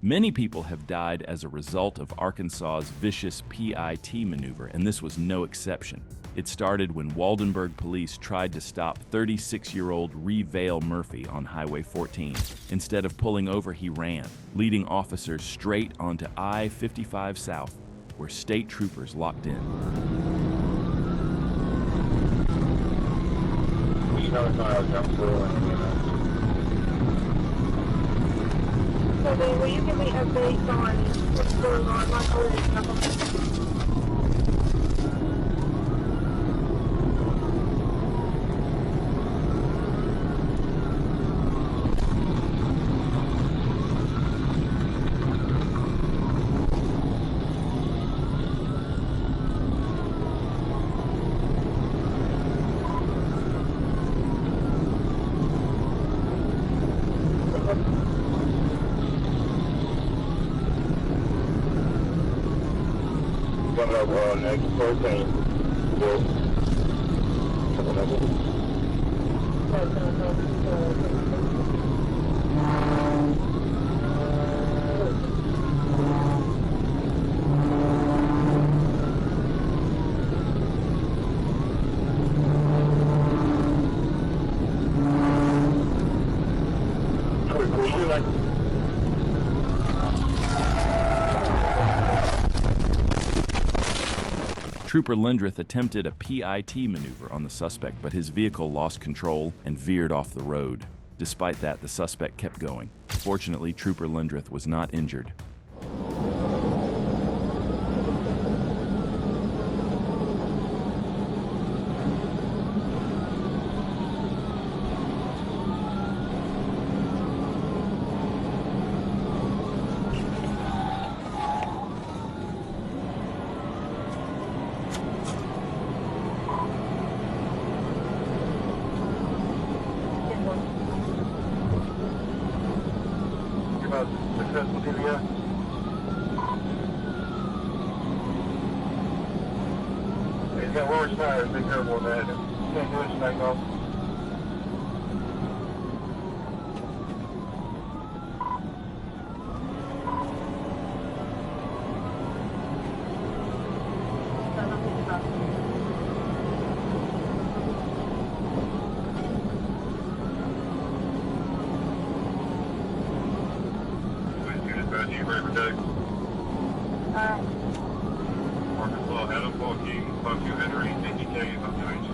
Many people have died as a result of Arkansas's vicious PIT maneuver, and this was no exception. It started when Waldenburg police tried to stop 36-year-old Vale Murphy on Highway 14. Instead of pulling over, he ran, leading officers straight onto I-55 South, where state troopers locked in. So then, will you give me updates on what's going on? My phone is not. Coming up next 14. Good. Trooper Lindrith attempted a PIT maneuver on the suspect, but his vehicle lost control and veered off the road. Despite that, the suspect kept going. Fortunately, Trooper Lindrith was not injured. Successful DVS. He's got lower tires, be careful with that. Can't do it, snake off. You ready for Doug? Arkansas, Adam, Paul King, Buck 2 Henry, ATK, Buck 2H.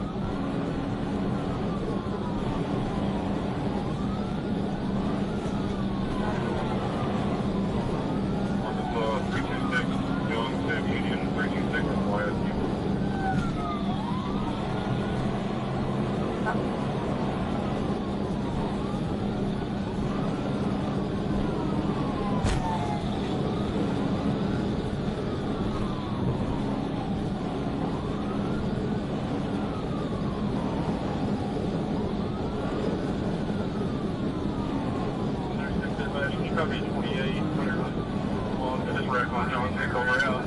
Arkansas, 326, Young, Sam Union, 326, YSU. Copy 28, on this wreck on John Pickle Route.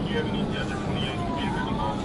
Do you have any other 28 vehicles involved?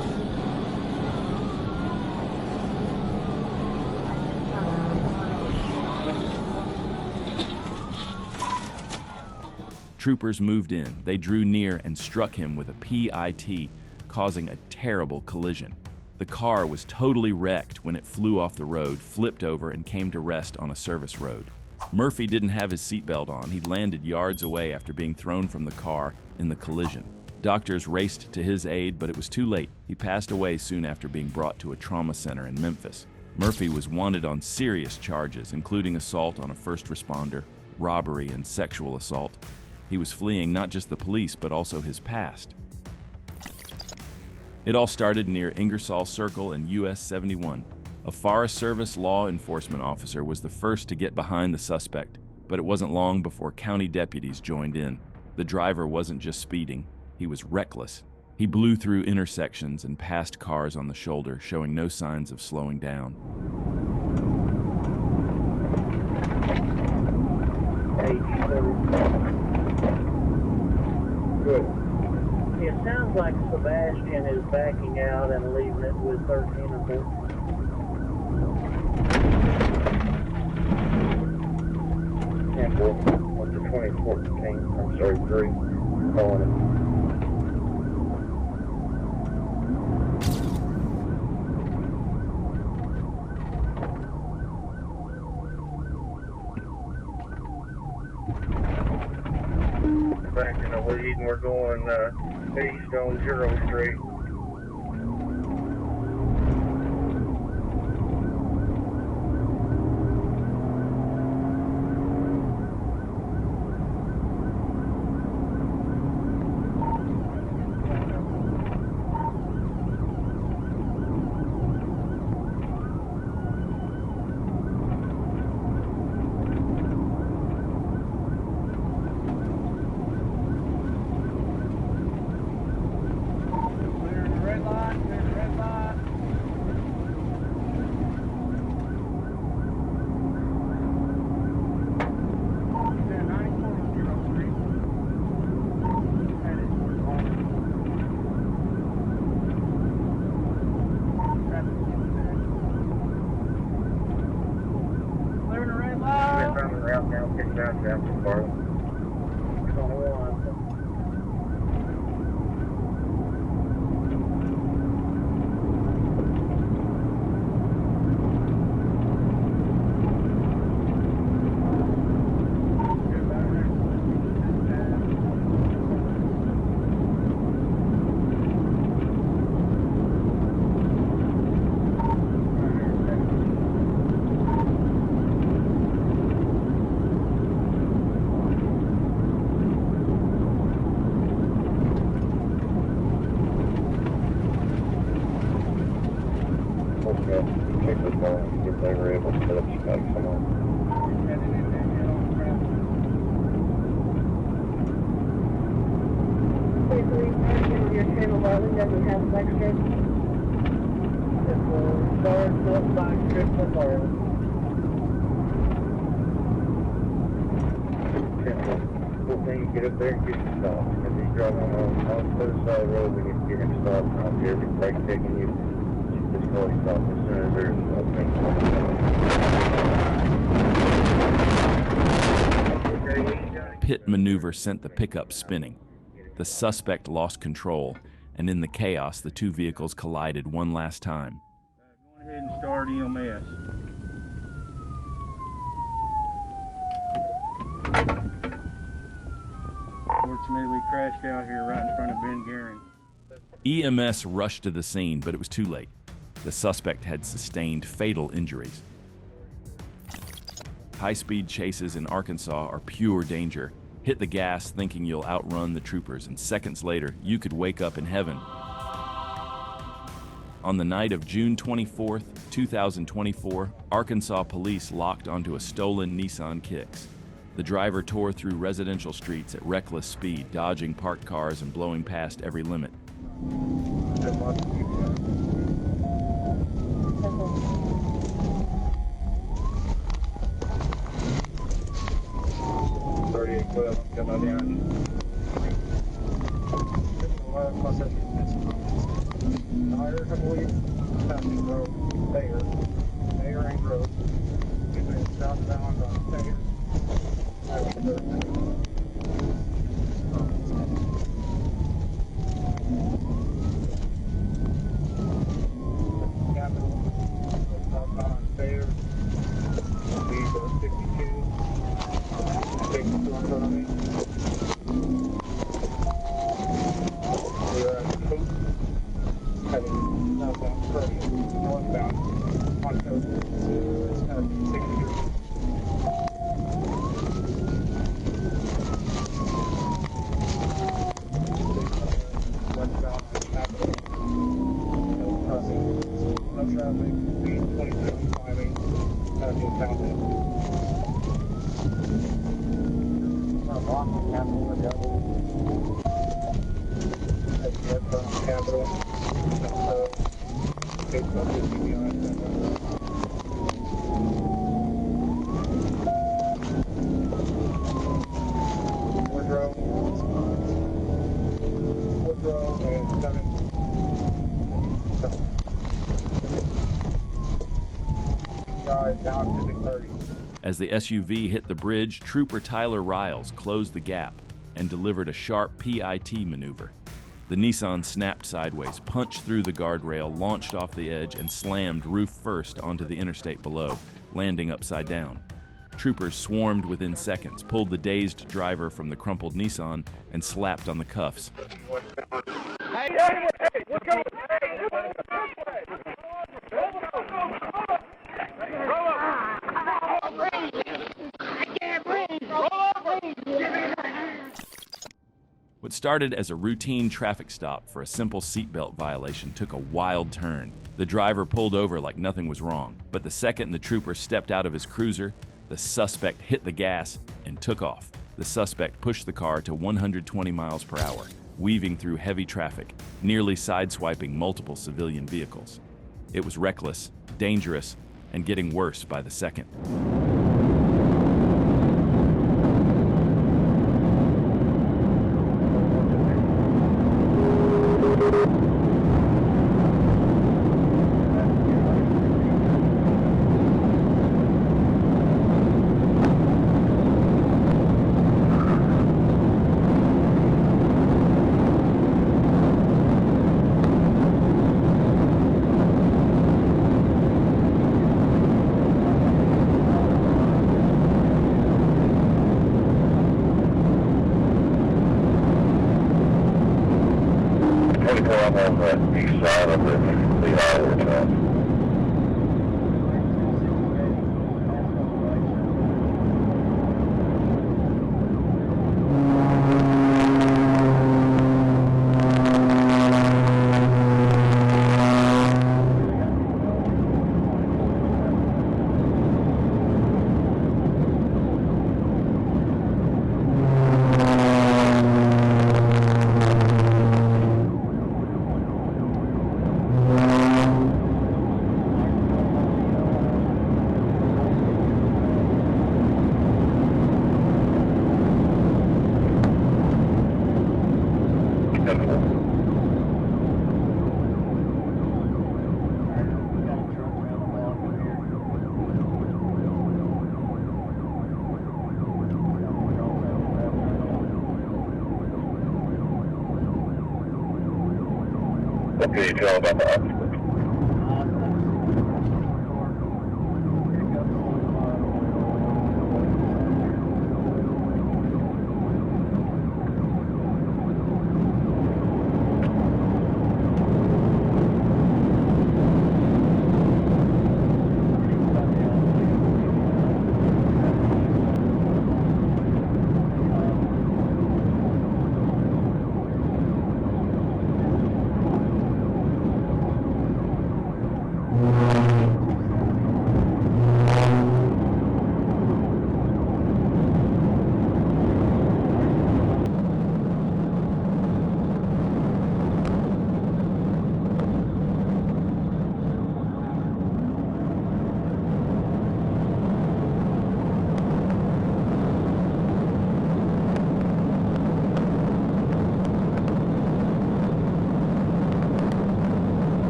Troopers moved in. They drew near and struck him with a PIT, causing a terrible collision. The car was totally wrecked when it flew off the road, flipped over, and came to rest on a service road. Murphy didn't have his seatbelt on. He landed yards away after being thrown from the car in the collision. Doctors raced to his aid, but it was too late. He passed away soon after being brought to a trauma center in Memphis. Murphy was wanted on serious charges, including assault on a first responder, robbery, and sexual assault. He was fleeing not just the police, but also his past. It all started near Ingersoll Circle and US 71. A Forest Service law enforcement officer was the first to get behind the suspect. But it wasn't long before county deputies joined in. The driver wasn't just speeding, he was reckless. He blew through intersections and passed cars on the shoulder, showing no signs of slowing down. Good. It sounds like Sebastian is backing out and leaving it with 13 or 14. And with the 2014, I'm sorry, 3, calling it. Back in the lead, and we're going east on 0 Street. They were able to set up spikes somewhere. Your channel 11 doesn't have flex strips. It's a large foot box strip for fire. Cool thing, you get up there and get him stopped. If he's driving on the other side of the road, we need to get him stopped. I don't care if he's brake taking you. Just go and stop as soon as there's nothing. Pit maneuver sent the pickup spinning. The suspect lost control, and in the chaos, the two vehicles collided one last time. Go ahead and start EMS. Fortunately, we crashed out here right in front of Ben Guerin. EMS rushed to the scene, but it was too late. The suspect had sustained fatal injuries. High-speed chases in Arkansas are pure danger. Hit the gas thinking you'll outrun the troopers, and seconds later, you could wake up in heaven. On the night of June 24th, 2024, Arkansas police locked onto a stolen Nissan Kicks. The driver tore through residential streets at reckless speed, dodging parked cars and blowing past every limit. Down to the 30. As the SUV hit the bridge, Trooper Tyler Riles closed the gap and delivered a sharp PIT maneuver. The Nissan snapped sideways, punched through the guardrail, launched off the edge, and slammed roof first onto the interstate below, landing upside down. Troopers swarmed within seconds, pulled the dazed driver from the crumpled Nissan, and slapped on the cuffs. What started as a routine traffic stop for a simple seatbelt violation took a wild turn. The driver pulled over like nothing was wrong, but the second the trooper stepped out of his cruiser, the suspect hit the gas and took off. The suspect pushed the car to 120 miles per hour, weaving through heavy traffic, nearly sideswiping multiple civilian vehicles. It was reckless, dangerous, and getting worse by the second. I'm on the east side of the highway. What can you tell about the accident?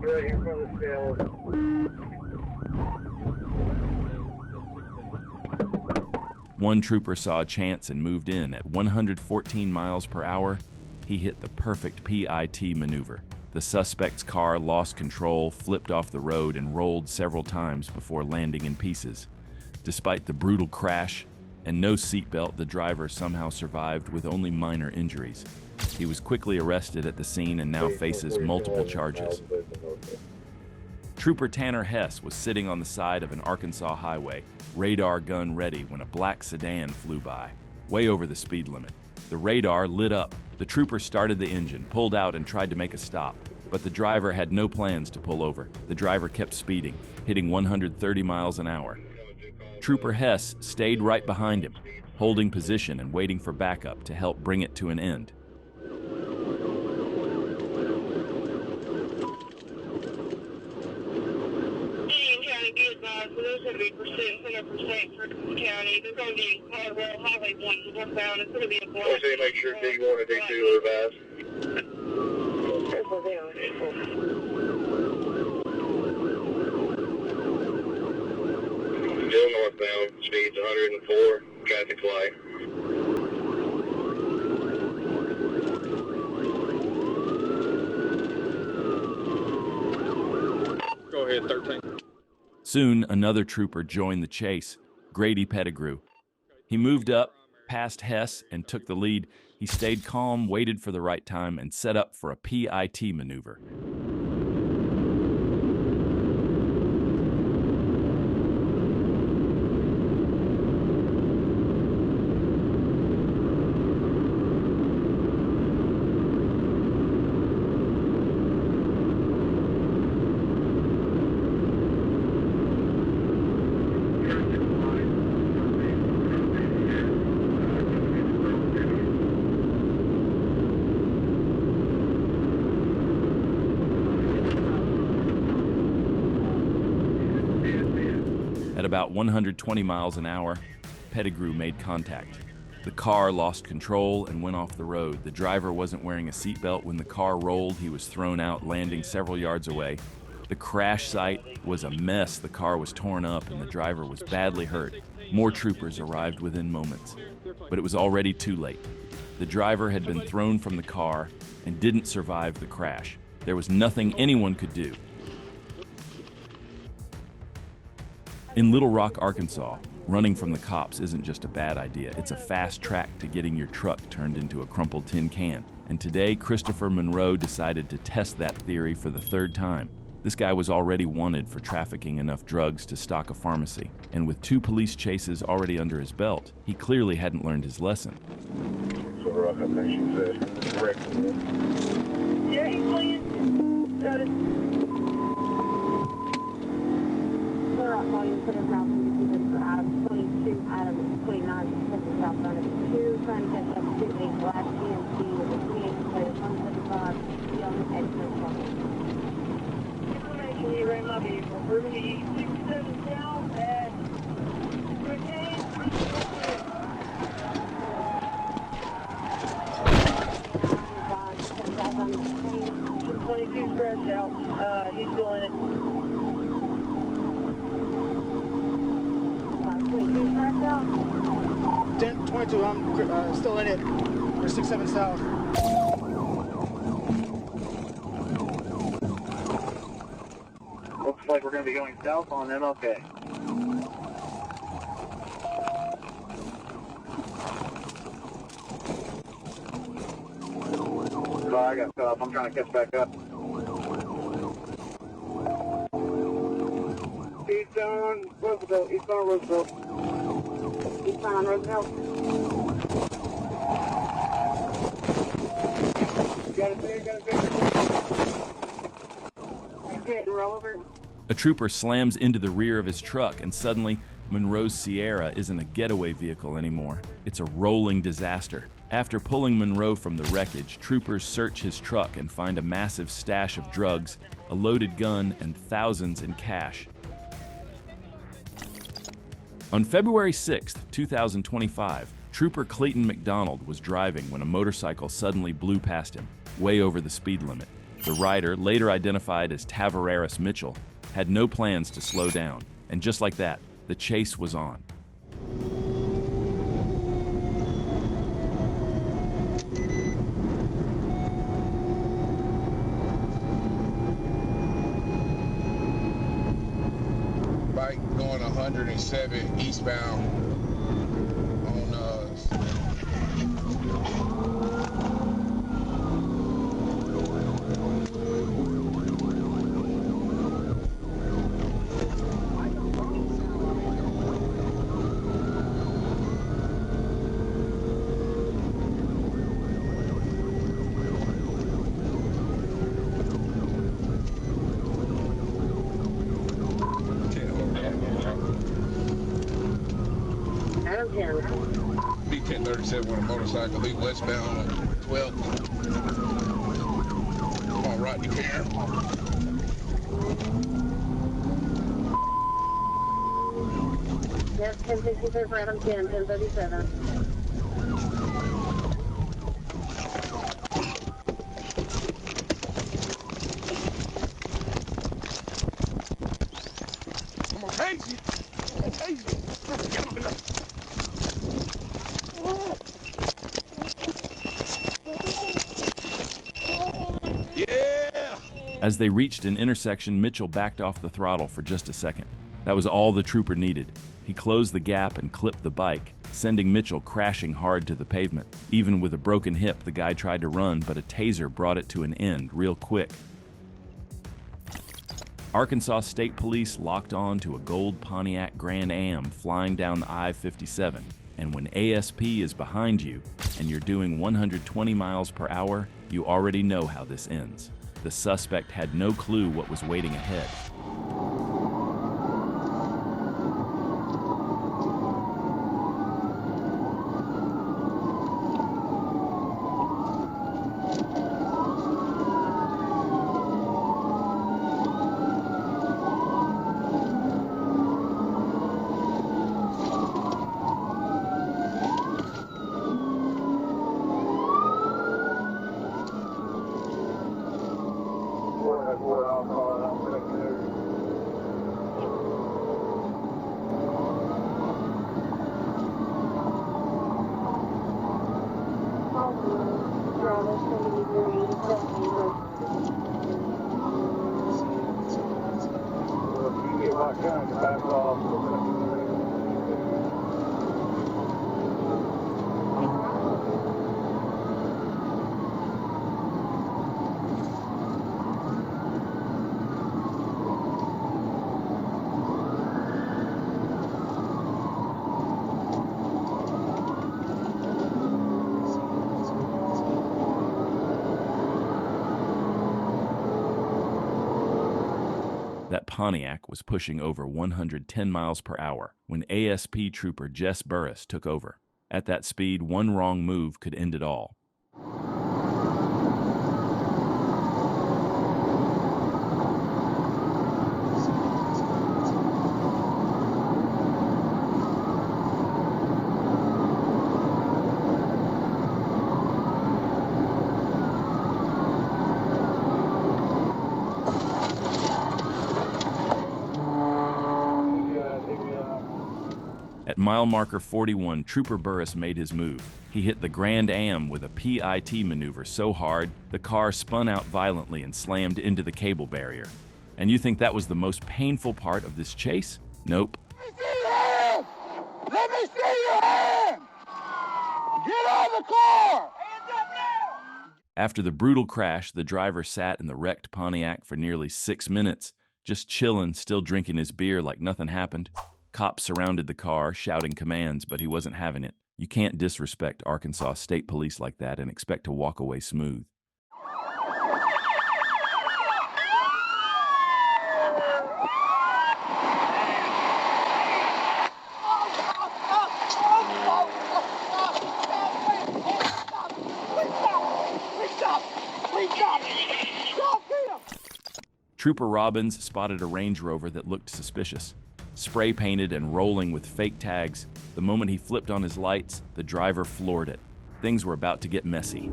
Right here from the scale. One trooper saw a chance and moved in. At 114 miles per hour, he hit the perfect PIT maneuver. The suspect's car lost control, flipped off the road, and rolled several times before landing in pieces. Despite the brutal crash and no seatbelt, the driver somehow survived with only minor injuries. He was quickly arrested at the scene and now faces multiple charges. Trooper Tanner Hess was sitting on the side of an Arkansas highway, radar gun ready, when a black sedan flew by, way over the speed limit. The radar lit up. The trooper started the engine, pulled out, and tried to make a stop, but the driver had no plans to pull over. The driver kept speeding, hitting 130 miles an hour. Trooper Hess stayed right behind him, holding position and waiting for backup to help bring it to an end. So there's going to be 100% for the county. There's going to be Hardwell Highway 1 northbound. It's going to be a block. So you make sure D1 and D2 are advised. Still northbound, speeds 104, traffic light. Go ahead, 13. Soon, another trooper joined the chase, Grady Pettigrew. He moved up, passed Hess, and took the lead. He stayed calm, waited for the right time, and set up for a PIT maneuver. At about 120 miles an hour, Pettigrew made contact. The car lost control and went off the road. The driver wasn't wearing a seatbelt. When the car rolled, he was thrown out, landing several yards away. The crash site was a mess. The car was torn up and the driver was badly hurt. More troopers arrived within moments, but it was already too late. The driver had been thrown from the car and didn't survive the crash. There was nothing anyone could do. In Little Rock, Arkansas, running from the cops isn't just a bad idea. It's a fast track to getting your truck turned into a crumpled tin can. And today, Christopher Monroe decided to test that theory for the third time. This guy was already wanted for trafficking enough drugs to stock a pharmacy. And with 2 police chases already under his belt, he clearly hadn't learned his lesson. Little Rock, I think she said. Correct. Yeah, he's playing. Got it. Volume put him around 22 out of 29 Pacific southbound of 2, trying to catch up to a black GMC with a 28 plate of 175 young extra. Information, you ran my vehicle. Ruby 67 down at 22 scratched out. He's doing it. 1022, I'm still in it. We're 67 south. Looks like we're going to be going south on MLK. So I got cut off. I'm trying to catch back up. Eastbound Roosevelt. Eastbound Roosevelt. Eastbound Roosevelt. Got it there, got it there. Hit and roll over. A trooper slams into the rear of his truck, and suddenly, Monroe's Sierra isn't a getaway vehicle anymore. It's a rolling disaster. After pulling Monroe from the wreckage, troopers search his truck and find a massive stash of drugs, a loaded gun, and thousands in cash. On February 6, 2025, Trooper Clayton McDonald was driving when a motorcycle suddenly blew past him, way over the speed limit. The rider, later identified as Tavares Mitchell, had no plans to slow down, and just like that, the chase was on. Bike going 107 eastbound on 10. B1037 with a motorcycle, leave westbound on 12th. On Rodney Pier. Yes, 1063 for Adam 10, 1037. I'm gonna tase you. I'm gonna tase you. Get him enough. Yeah! As they reached an intersection, Mitchell backed off the throttle for just a second. That was all the trooper needed. He closed the gap and clipped the bike, sending Mitchell crashing hard to the pavement. Even with a broken hip, the guy tried to run, but a taser brought it to an end real quick. Arkansas State Police locked on to a gold Pontiac Grand Am flying down the I-57. And when ASP is behind you and you're doing 120 miles per hour, you already know how this ends. The suspect had no clue what was waiting ahead. That Pontiac was pushing over 110 miles per hour when ASP trooper Jess Burris took over. At that speed, one wrong move could end it all. At mile marker 41, Trooper Burris made his move. He hit the Grand Am with a PIT maneuver so hard, the car spun out violently and slammed into the cable barrier. And you think that was the most painful part of this chase? Nope. Let me see your hand! Let me see your hand! Get out of the car! Hands up now! After the brutal crash, the driver sat in the wrecked Pontiac for nearly 6 minutes, just chilling, still drinking his beer like nothing happened. Cops surrounded the car, shouting commands, but he wasn't having it. You can't disrespect Arkansas State Police like that and expect to walk away smooth. Trooper Robbins spotted a Range Rover that looked suspicious. Spray painted and rolling with fake tags, the moment he flipped on his lights, the driver floored it. Things were about to get messy.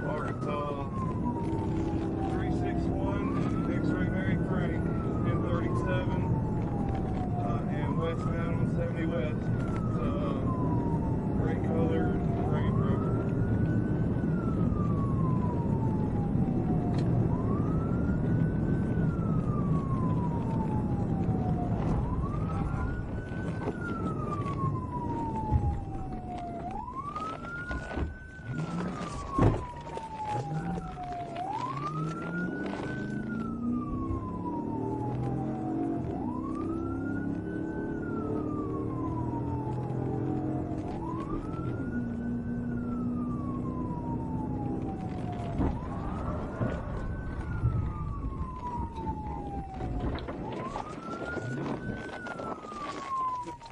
Arkansas 361, X-ray Mary Frank, 1037. Westbound on 70 West. It's a gray colored Range Rover.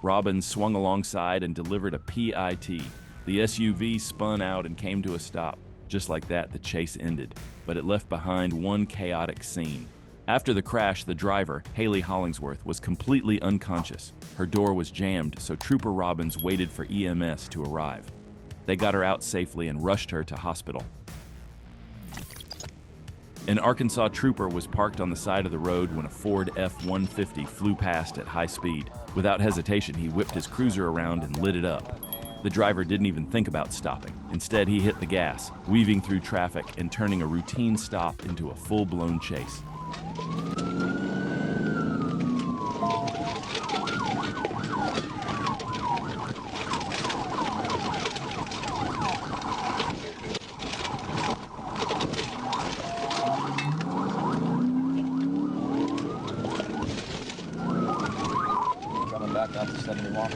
Robbins swung alongside and delivered a PIT. The SUV spun out and came to a stop. Just like that, the chase ended, but it left behind one chaotic scene. After the crash, the driver, Haley Hollingsworth, was completely unconscious. Her door was jammed, so Trooper Robbins waited for EMS to arrive. They got her out safely and rushed her to hospital. An Arkansas trooper was parked on the side of the road when a Ford F-150 flew past at high speed. Without hesitation, he whipped his cruiser around and lit it up. The driver didn't even think about stopping. Instead, he hit the gas, weaving through traffic and turning a routine stop into a full-blown chase. Coming back out to 71.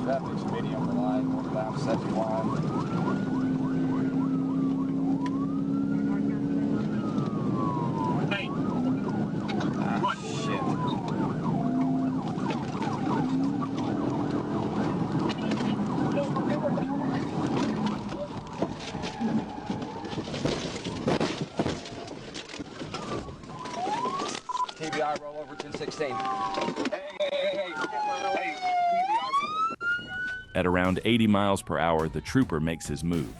Traffic's medium the line, northbound 71. TBI rollover 1016. At around 80 miles per hour, the trooper makes his move.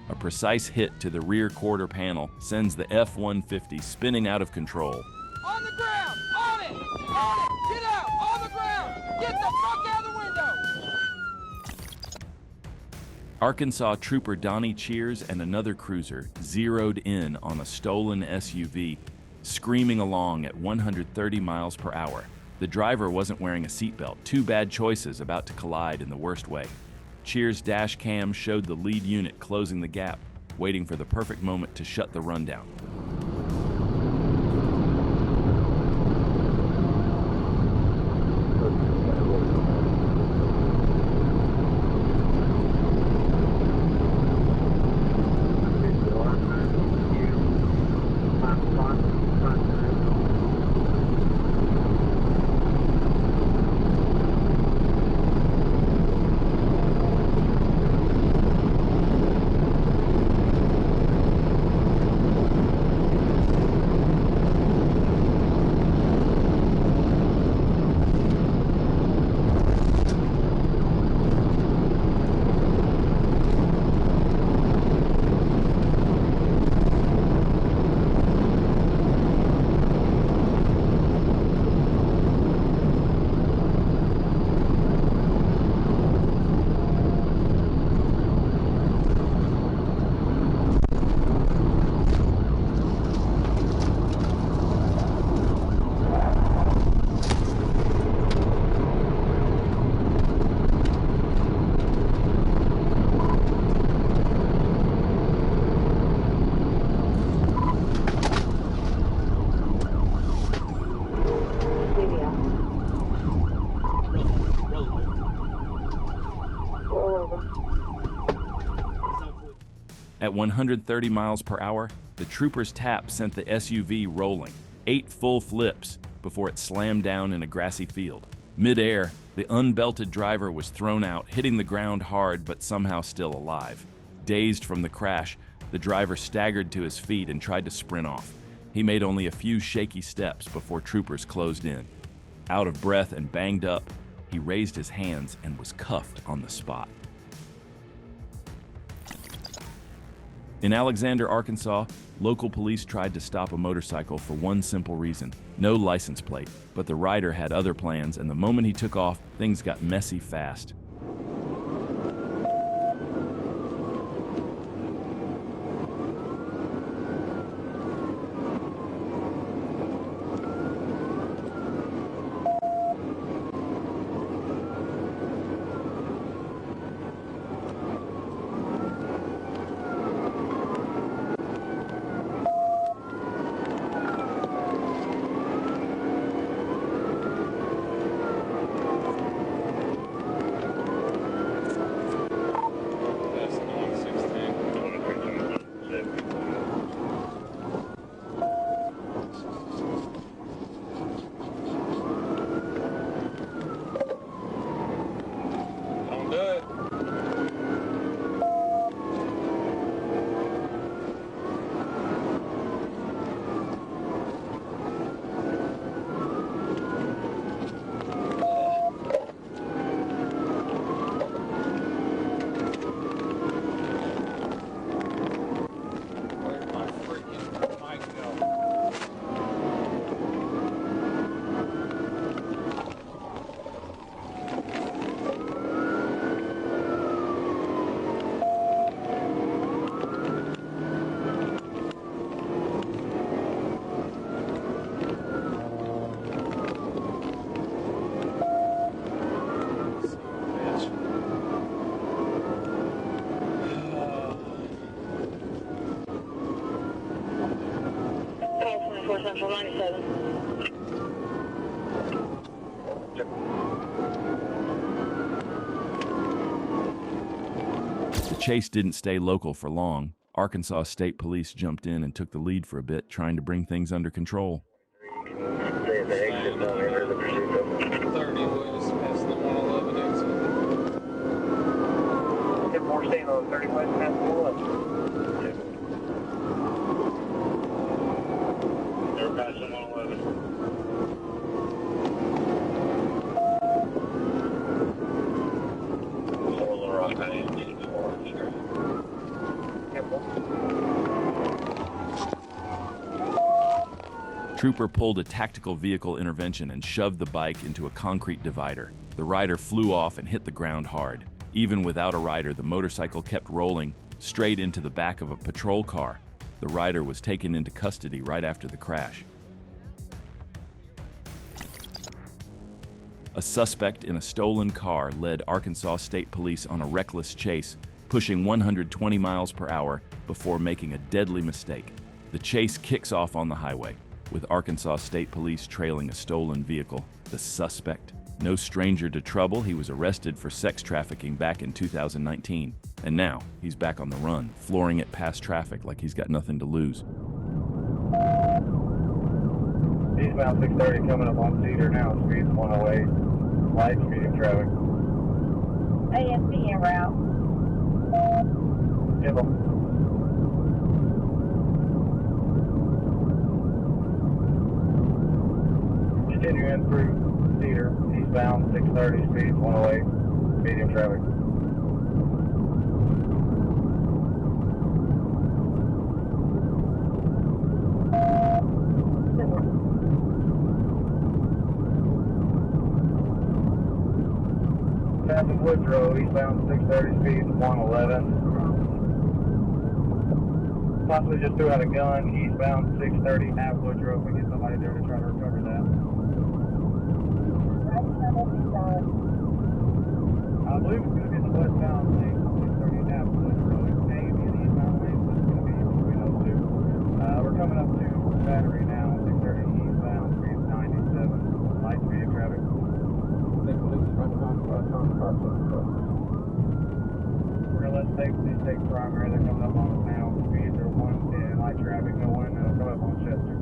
A precise hit to the rear quarter panel sends the F-150 spinning out of control. On the ground! On it! On it! Get out! On the ground! Get the fuck out of the window! Arkansas trooper Donnie Cheers and another cruiser zeroed in on a stolen SUV, screaming along at 130 miles per hour. The driver wasn't wearing a seatbelt. Two bad choices about to collide in the worst way. Cheers' dash cam showed the lead unit closing the gap, waiting for the perfect moment to shut the rundown. At 130 miles per hour, the trooper's tap sent the SUV rolling, 8 full flips before it slammed down in a grassy field. Mid-air, the unbelted driver was thrown out, hitting the ground hard but somehow still alive. Dazed from the crash, the driver staggered to his feet and tried to sprint off. He made only a few shaky steps before troopers closed in. Out of breath and banged up, he raised his hands and was cuffed on the spot. In Alexander, Arkansas, local police tried to stop a motorcycle for one simple reason: no license plate. But the rider had other plans, and the moment he took off, things got messy fast. Central 97. The chase didn't stay local for long. Arkansas State Police jumped in and took the lead for a bit, trying to bring things under control. Stay at the exit, don't enter the pursuit zone. 30 was past the 111 exit. 10-4 staying on 30 west, past the 111. They're passing 111. Solar rock, I am getting forward. Trooper pulled a tactical vehicle intervention and shoved the bike into a concrete divider. The rider flew off and hit the ground hard. Even without a rider, the motorcycle kept rolling straight into the back of a patrol car. The rider was taken into custody right after the crash. A suspect in a stolen car led Arkansas State Police on a reckless chase, pushing 120 miles per hour before making a deadly mistake. The chase kicks off on the highway, with Arkansas State Police trailing a stolen vehicle. The suspect, no stranger to trouble, he was arrested for sex trafficking back in 2019. And now, he's back on the run, flooring it past traffic like he's got nothing to lose. Eastbound 630 coming up on Cedar now, speed's 108. Light speeding traffic. ASC en route. Give 'em. Continue in through Cedar, eastbound 630, speed 108, medium traffic. Passing Woods Road, eastbound 630, speed 111. Possibly just threw out a gun, eastbound 630 at Woods Road. We get somebody there to try to recover that. I believe it's going to be the westbound lane, 630 at Woods Road. It may be the eastbound lane, but it's going to be between those two. We're coming up to Battery now, 630 eastbound, speed 97, light speed of traffic. We're going to let safety take primary. They're coming up on us now. Speeds are 110, light traffic, no one coming up on Chester.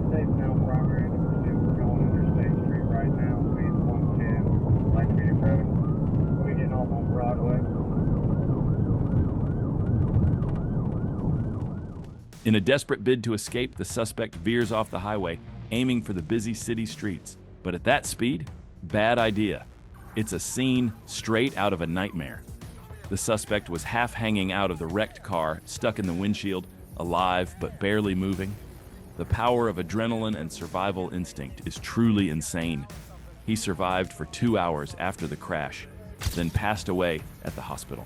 Safe now, primary in the pursuit. We're going Interstate Street right now. Speeds 110, light speed of traffic. We're getting off on Broadway. In a desperate bid to escape, the suspect veers off the highway, aiming for the busy city streets. But at that speed, bad idea. It's a scene straight out of a nightmare. The suspect was half hanging out of the wrecked car, stuck in the windshield, alive but barely moving. The power of adrenaline and survival instinct is truly insane. He survived for 2 hours after the crash, then passed away at the hospital.